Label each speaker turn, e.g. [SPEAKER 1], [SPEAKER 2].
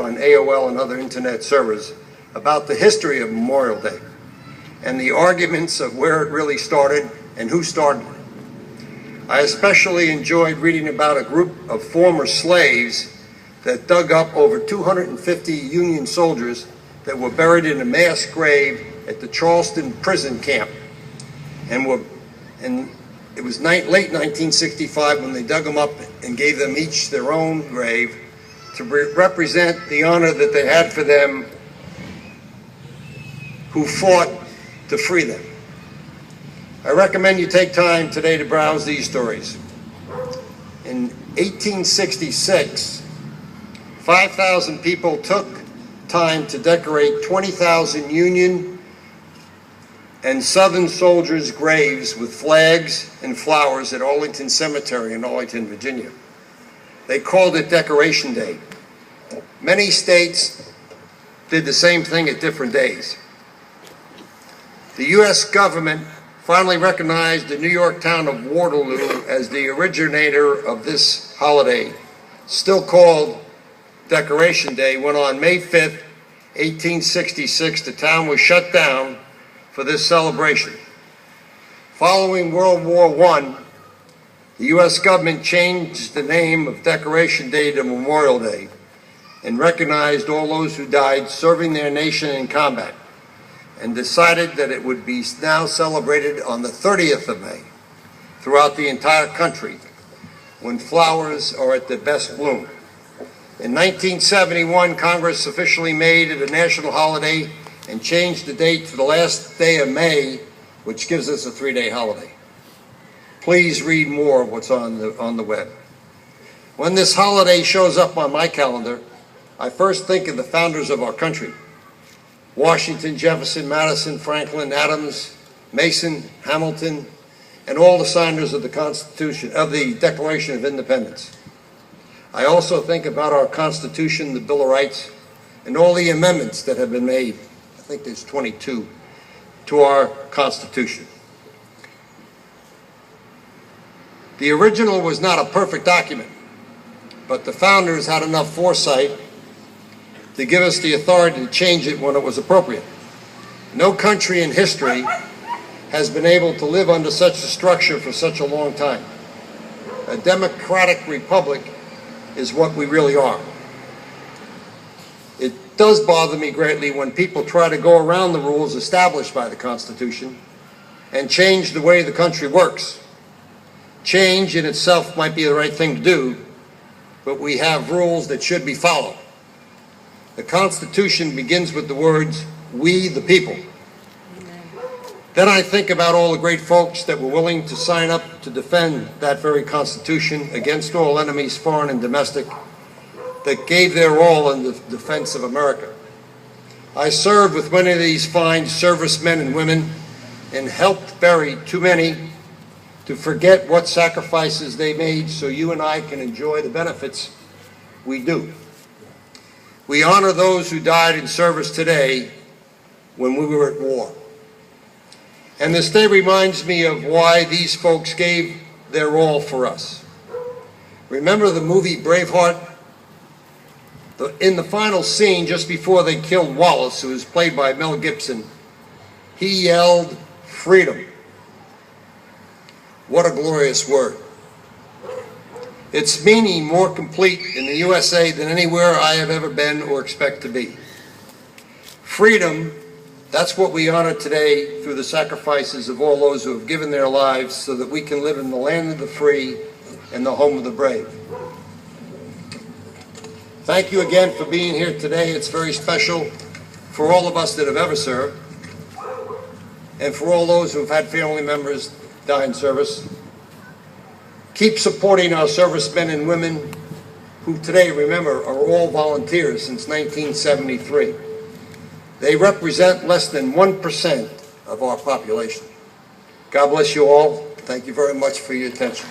[SPEAKER 1] on AOL and other internet servers about the history of Memorial Day and the arguments of where it really started and who started it. I especially enjoyed reading about a group of former slaves that dug up over 250 Union soldiers that were buried in a mass grave at the Charleston prison camp. And it was late 1965 when they dug them up and gave them each their own grave to represent the honor that they had for them who fought to free them. I recommend you take time today to browse these stories. In 1866, 5,000 people took time to decorate 20,000 Union and Southern soldiers' graves with flags and flowers at Arlington Cemetery in Arlington, Virginia. They called it Decoration Day. Many states did the same thing at different days. The U.S. government finally recognized the New York town of Waterloo as the originator of this holiday, still called Decoration Day, when on May 5th, 1866, the town was shut down for this celebration. Following World War I, the U.S. government changed the name of Decoration Day to Memorial Day and recognized all those who died serving their nation in combat, and decided that it would be now celebrated on the 30th of May throughout the entire country, when flowers are at their best bloom. In 1971, Congress officially made it a national holiday and changed the date to the last day of May, which gives us a 3-day holiday. Please read more of what's on the web. When this holiday shows up on my calendar, I first think of the founders of our country: Washington, Jefferson, Madison, Franklin, Adams, Mason, Hamilton, and all the signers of the Constitution, of the Declaration of Independence. I also think about our Constitution, the Bill of Rights, and all the amendments that have been made. I think there's 22 to our Constitution. The original was not a perfect document, but the founders had enough foresight to give us the authority to change it when it was appropriate. No country in history has been able to live under such a structure for such a long time. A democratic republic is what we really are. It does bother me greatly when people try to go around the rules established by the Constitution and change the way the country works. Change in itself might be the right thing to do, but we have rules that should be followed. The Constitution begins with the words, "We the people." Amen. Then I think about all the great folks that were willing to sign up to defend that very Constitution against all enemies, foreign and domestic, that gave their all in the defense of America. I served with many of these fine servicemen and women and helped bury too many to forget what sacrifices they made so you and I can enjoy the benefits we do. We honor those who died in service today when we were at war. And this day reminds me of why these folks gave their all for us. Remember the movie Braveheart? In the final scene, just before they killed Wallace, who was played by Mel Gibson, he yelled, "Freedom." What a glorious word. Its meaning more complete in the USA than anywhere I have ever been or expect to be. Freedom, that's what we honor today through the sacrifices of all those who have given their lives so that we can live in the land of the free and the home of the brave. Thank you again for being here today. It's very special for all of us that have ever served, and for all those who have had family members die in service. Keep supporting our servicemen and women who today, remember, are all volunteers since 1973. They represent less than 1% of our population. God bless you all. Thank you very much for your attention.